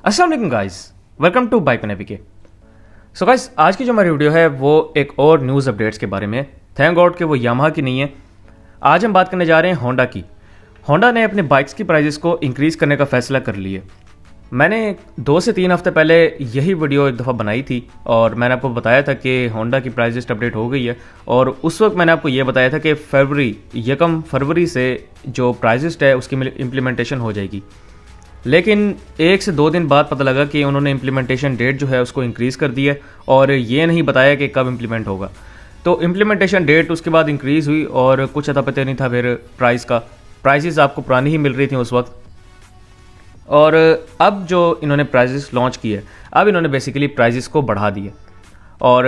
अस्सलाम वालेकुम guys, welcome to bike नेविगे। सो गाइस, आज की जो हमारी वीडियो है वो एक और न्यूज़ अपडेट्स के बारे में। थैंक गॉड कि वो यामाहा की नहीं है। आज हम बात करने जा रहे हैं होंडा की। होंडा ने अपने बाइक्स की प्राइजेस को इंक्रीज़ करने का फैसला कर लिया। मैंने 2 से 3 हफ्ते पहले यही वीडियो एक दफ़ा बनाई थी और मैंने आपको बताया था कि होंडा की प्राइस लिस्ट अपडेट हो गई है। और उस वक्त मैंने आपको ये बताया था कि 1 फरवरी से जो प्राइस लिस्ट है उसकी इम्प्लीमेंटेशन हो जाएगी। लेकिन 1 से 2 दिन बाद पता लगा कि उन्होंने इम्प्लीमेंटेशन डेट जो है उसको इंक्रीज़ कर दिया और ये नहीं बताया कि कब इम्प्लीमेंट होगा। तो इम्प्लीमेंटेशन डेट उसके बाद इंक्रीज़ हुई और कुछ अता पता नहीं था फिर प्राइस का। प्राइसेस आपको पुरानी ही मिल रही थी उस वक्त। और अब जो इन्होंने प्राइसेस लॉन्च किए, अब इन्होंने बेसिकली प्राइसेस को बढ़ा दिए और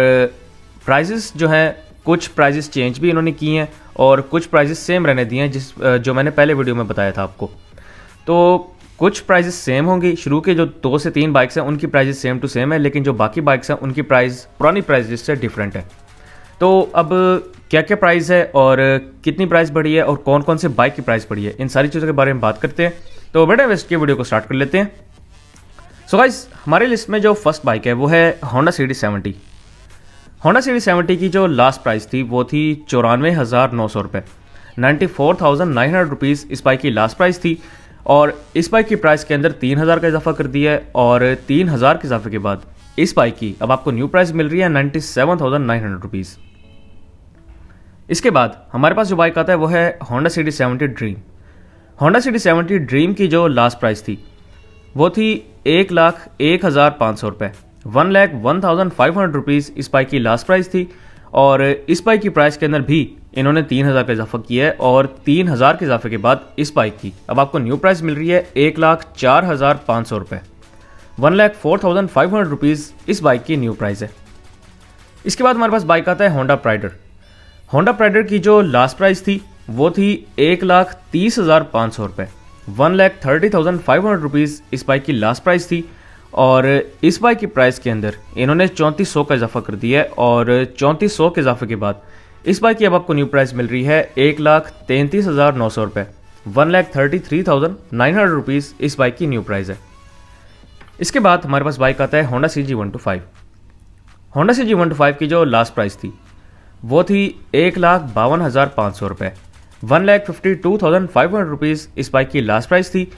प्राइसेस जो हैं, कुछ प्राइसेस चेंज भी इन्होंने किए हैं और कुछ प्राइसेस सेम रहने दिए हैं जो मैंने पहले वीडियो में बताया था आपको। तो कुछ प्राइसेस सेम होंगी। शुरू के जो 2 से 3 बाइक्स हैं उनकी प्राइसेस सेम टू सेम है, लेकिन जो बाकी बाइक्स हैं उनकी प्राइस पुरानी प्राइस लिस्ट से डिफरेंट है। तो अब क्या क्या प्राइस है और कितनी प्राइस बढ़ी है और कौन कौन से बाइक की प्राइस बढ़ी है, इन सारी चीज़ों के बारे में बात करते हैं। तो बेटा वेस्ट की वीडियो को स्टार्ट कर लेते हैं। सो गाइस, हमारे लिस्ट में जो फर्स्ट बाइक है वो है होंडा CD70। होंडा CD70 की जो लास्ट प्राइस थी वो थी 94,900 रुपये, 94,900 रुपीज़ इस बाइक की लास्ट प्राइस थी। और इस बाइक की प्राइस के अंदर 3,000 का इजाफा कर दिया है और 3,000 के इजाफे के बाद इस बाइक की अब आपको न्यू प्राइस मिल रही है 97,900 रुपीज़। इसके बाद हमारे पास जो बाइक आता है वो है Honda CD70 dream. Honda CD70 dream की जो लास्ट प्राइस थी वो थी 1,01,500 रुपये, 1,01,500 रुपीज़ इस बाइक की लास्ट प्राइस थी। और इस बाइक की प्राइस के अंदर भी इन्होंने 3,000 का इजाफा किया है और 3,000 के इजाफे के बाद इस बाइक की अब आपको न्यू प्राइस मिल रही है 1,04,500 रुपये, 1,04,500 रुपीज़ इस बाइक की न्यू प्राइस है। इसके बाद हमारे पास बाइक आता है होंडा प्राइडर। होंडा प्राइडर की जो लास्ट प्राइस थी वो थी 1,30,500 रुपये, 1,30,500 रुपीज़ इस बाइक की लास्ट प्राइस थी। और इस बाइक की प्राइस के अंदर इन्होंने 3,400 का इजाफा कर दिया है और 3,400 के इजाफे के बाद इस बाइक की अब आपको न्यू प्राइस मिल रही है 1,33,900 रुपये, 1,33,900 रुपीज़ इस बाइक की न्यू प्राइस है। इसके बाद हमारे पास बाइक आता है होंडा CG125। होंडा CG125 की जो लास्ट प्राइस थी वो थी 1,52,500 रुपये, 1,52,500 रुपीज़ इस बाइक की लास्ट प्राइस थी।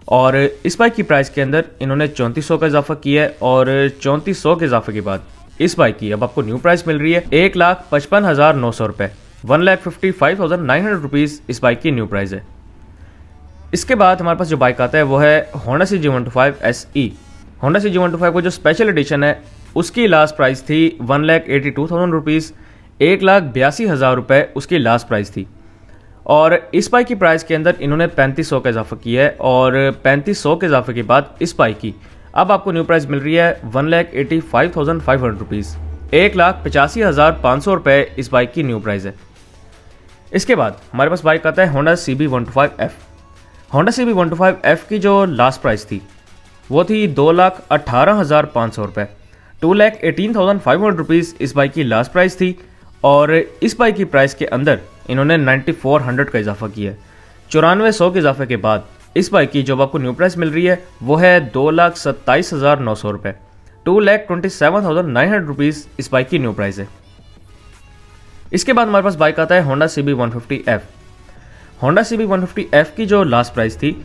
और इस बाइक की प्राइस के अंदर इन्होंने 3,400 का इजाफा किया है और 3,400 के इजाफे के बाद इस बाइक की अब आपको न्यू प्राइस मिल रही है 1,55,900 रुपये, 1,55,900 रुपीज़ इस बाइक की न्यू प्राइस है। इसके बाद हमारे पास जो बाइक आता है वो है Honda CG125 SE। Honda CG125 को जो स्पेशल एडिशन है उसकी लास्ट प्राइस थी 1,82,000 रुपीज़, 1,82,000 रुपये उसकी लास्ट प्राइस थी। और इस बाइक की प्राइस के अंदर इन्होंने 3,500 का इजाफा किया है और 3,500 के इजाफे के बाद इस बाइक की अब आपको न्यू प्राइस मिल रही है 1,85,500 रुपीज़, 1,85,500 रुपये इस बाइक की न्यू प्राइस है। इसके बाद हमारे पास बाइक आता है होंडा CB125F। होंडा CB125F की जो लास्ट प्राइस थी वो थी 2,18,500 रुपये, 2,18,500 रुपीज़ इस बाइक की लास्ट प्राइस थी। और इस बाइक की प्राइस के अंदर इन्होंने 9,400 का इजाफा किया है। 9,400 के इजाफे के बाद इस बाइक की जो आपको न्यू प्राइस मिल रही है वो है 2,27,900 रुपये, 2,27,900 रुपीज़ इस बाइक की न्यू प्राइस है। इसके बाद हमारे पास बाइक आता है होंडा CB150F। होंडा CB150F की जो लास्ट प्राइस थी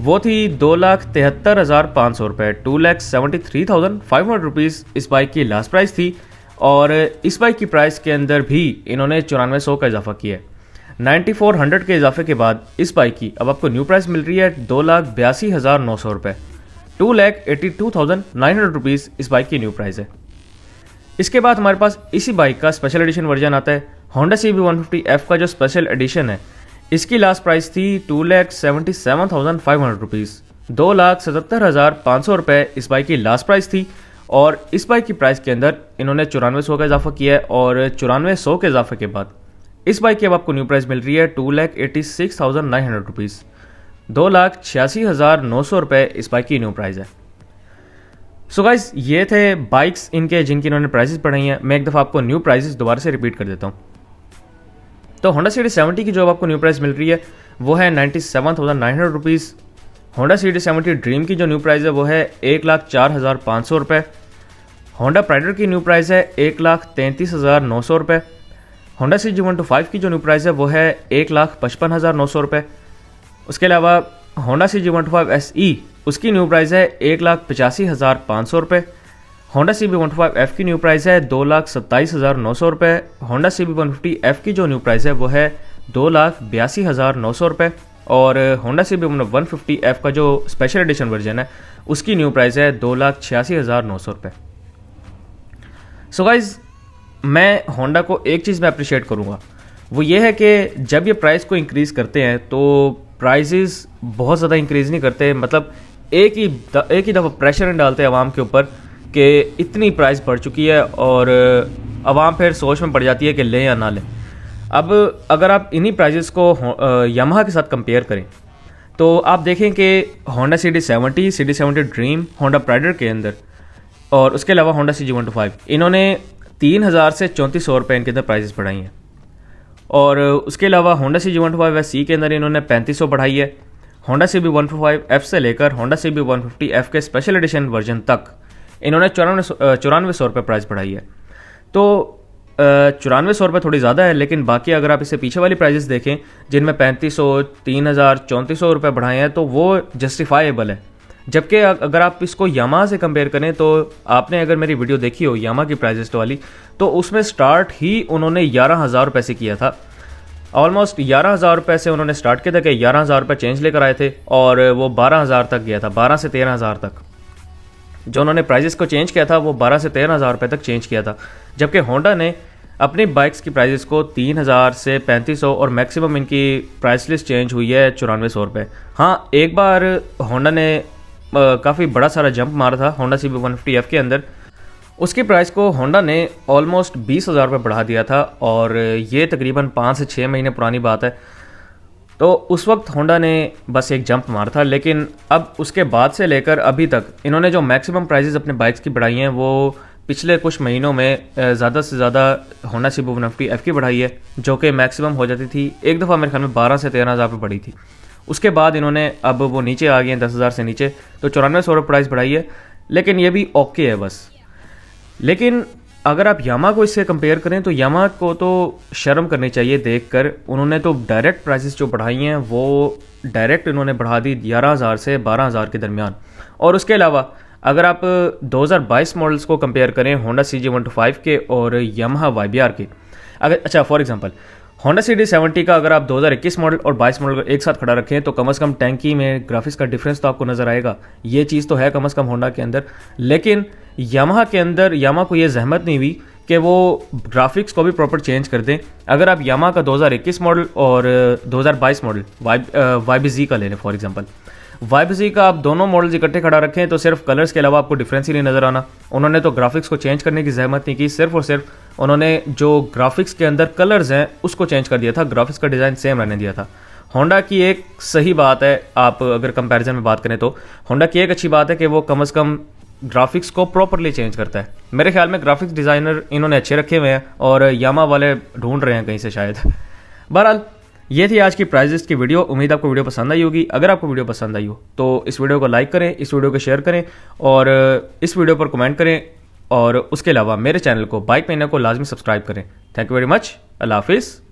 वो थी 2,73,500 रुपये, 2,73,500 रुपीज़ इस बाइक की लास्ट प्राइस थी। और इस बाइक की प्राइस के अंदर भी इन्होंने 9,400 का इजाफा किया है। 9,400 के इजाफे के बाद इस बाइक की अब आपको न्यू प्राइस मिल रही है 2,82,900 रुपये, 2,82,900 रुपीज़ इस बाइक की न्यू प्राइस है। इसके बाद हमारे पास इसी बाइक का स्पेशल एडिशन वर्जन आता है होंडा CB150F का जो स्पेशल एडिशन है इसकी लास्ट प्राइस थी 2,77,500 रुपीज़, 2,77,500 रुपये इस बाइक की लास्ट प्राइस थी। और इस बाइक की प्राइस के अंदर इन्होंने 9,400 का इजाफा किया है और 9,400 के इजाफे के बाद इस बाइक की अब आपको न्यू प्राइस मिल रही है 2,86,900 रुपीज़, 2,86,900 रुपये इस बाइक की न्यू प्राइस है। सो गाइस ये थे बाइक्स इनके जिनकी इन्होंने प्राइसेस बढ़ाई हैं। मैं एक दफ़ा आपको न्यू प्राइसेस दोबारा से रिपीट कर देता हूँ। तो होंडा CD70 की जो अब आपको न्यू प्राइस मिल रही है वो है 97,900 रुपीज़। होंडा CD70 ड्रीम की जो न्यू प्राइस है वो है 1,04,500 रुपये। होंडा प्राइडर की न्यू प्राइस है 1,33,900 रुपये। होंडा CG125 की जो न्यू प्राइस है वो है 1,55,900 रुपये। उसके अलावा होंडा CG125 SE उसकी न्यू प्राइस है 1,85,500 रुपये। होंडा CB125F की न्यू प्राइस है 2,27,900 रुपये। होंडा CB150F की जो न्यू प्राइस है वो है 2,82,900 रुपये। और होंडा CB150F का जो स्पेशल एडिशन वर्जन है उसकी न्यू प्राइस है 2,86,900 रुपये। सो गाइज मैं होंडा को एक चीज़ में अप्रिशिएट करूँगा, वो ये है कि जब ये प्राइस को इंक्रीज़ करते हैं तो प्राइसेस बहुत ज़्यादा इंक्रीज़ नहीं करते। मतलब एक ही दफ़ा प्रेशर नहीं डालते आवाम के ऊपर कि इतनी प्राइस बढ़ चुकी है और आवाम फिर सोच में पड़ जाती है कि लें या ना लें। अब अगर आप इन्हीं प्राइसेस को यामाहा के साथ कंपेयर करें तो आप देखें कि होंडा CD70 ड्रीम, होंडा प्राइडर के अंदर और उसके अलावा होंडा CG125 इन्होंने 3,000 से 3,400 रुपये इनके अंदर प्राइसेस बढ़ाई हैं। और उसके अलावा होंडा CG125 SE के अंदर इन्होंने 3,500 बढ़ाई है। होंडा CB125F से लेकर होंडा CB150F के स्पेशल एडिशन वर्जन तक इन्होंने 9400 रुपये प्राइस बढ़ाई है। तो 9400 रुपये थोड़ी ज़्यादा है, लेकिन बाकी अगर आप इससे पीछे वाली प्राइजेस देखें जिनमें 3,500, 3,000, 3,400 रुपये बढ़ाए हैं तो वो जस्टिफाइबल है। जबकि अगर आप इसको यामाहा से कंपेयर करें तो आपने अगर मेरी वीडियो देखी हो यामाहा की प्राइस लिस्ट वाली तो उसमें स्टार्ट ही उन्होंने 11,000 रुपये से किया था। ऑलमोस्ट 11,000 रुपये से उन्होंने स्टार्ट किया था कि 11,000 रुपये चेंज लेकर आए थे और वो 12,000 तक गया था, 12 से 13,000 तक। जो उन्होंने प्राइजेस को चेंज किया था वो 12 से 13,000 रुपये तक चेंज किया था। जबकि होंडा ने अपनी बाइक्स की प्राइजेस को 3,000 से 3,500 और मैक्सिमम इनकी प्राइस लिस्ट चेंज हुई है 9400 रुपये। हाँ, एक बार होंडा ने काफ़ी बड़ा सारा जंप मारा था होंडा CB150F के अंदर। उसकी प्राइस को होंडा ने ऑलमोस्ट 20,000 रुपये बढ़ा दिया था और ये तकरीबन 5 से 6 महीने पुरानी बात है। तो उस वक्त होंडा ने बस एक जंप मारा था, लेकिन अब उसके बाद से लेकर अभी तक इन्होंने जो मैक्सिमम प्राइजेस अपने बाइक्स की बढ़ाई हैं वो पिछले कुछ महीनों में ज़्यादा से ज़्यादा होंडा CB150F की बढ़ाई है, जो कि मैक्सिमम हो जाती थी एक दफ़ा मेरे ख्याल में 12 से 13,000 रुपये बढ़ी थी। उसके बाद इन्होंने अब वो नीचे आ गए हैं 10,000 से नीचे, तो 9400 रुपये प्राइस बढ़ाई है, लेकिन ये भी ओके है बस। लेकिन अगर आप यामाहा को इससे कंपेयर करें तो यामाहा को तो शर्म करनी चाहिए देखकर। उन्होंने तो डायरेक्ट प्राइसेस जो बढ़ाई हैं वो डायरेक्ट इन्होंने बढ़ा दी 11,000 से 12,000 के दरमियान। और उसके अलावा अगर आप 2022 मॉडल्स को कंपेयर करें होंडा CG125 के और यामाहा YBR के, अगर अच्छा फॉर एग्जांपल होंडा CD70 का अगर आप 2021 मॉडल और 22 मॉडल को एक साथ खड़ा रखें तो कम से कम टैंकी में ग्राफिक्स का डिफरेंस तो आपको नज़र आएगा। ये चीज़ तो है कम से कम होंडा के अंदर, लेकिन यामाहा के अंदर यामाहा को ये जहमत नहीं हुई कि वो ग्राफिक्स को भी प्रॉपर चेंज कर दें। अगर आप यामाहा का 2021 मॉडल और 2022 मॉडल YBZ का ले लें फॉर एग्जांपल, YBZ का आप दोनों मॉडल्स इकट्ठे खड़ा रखें तो सिर्फ कलर्स के अलावा आपको डिफरेंस ही नहीं नज़र आना। उन्होंने तो ग्राफिक्स को चेंज करने की जहमत नहीं की, सिर्फ और सिर्फ उन्होंने जो ग्राफिक्स के अंदर कलर्स हैं उसको चेंज कर दिया था, ग्राफिक्स का डिज़ाइन सेम रहने दिया था। होंडा की एक सही बात है, आप अगर कंपैरिजन में बात करें तो होंडा की एक अच्छी बात है कि वो कम से कम ग्राफिक्स को प्रॉपरली चेंज करता है। मेरे ख्याल में ग्राफिक्स डिज़ाइनर इन्होंने अच्छे रखे हुए हैं और यामाहा वाले ढूंढ रहे हैं कहीं से शायद। बहरहाल ये थी आज की प्राइस लिस्ट की वीडियो। उम्मीद आपको वीडियो पसंद आई होगी। अगर आपको वीडियो पसंद आई हो तो इस वीडियो को लाइक करें, इस वीडियो को शेयर करें और इस वीडियो पर कमेंट करें, और उसके अलावा मेरे चैनल को बाइक महीना को लाजमी सब्सक्राइब करें। Thank you very much. अल्लाह हाफिज़।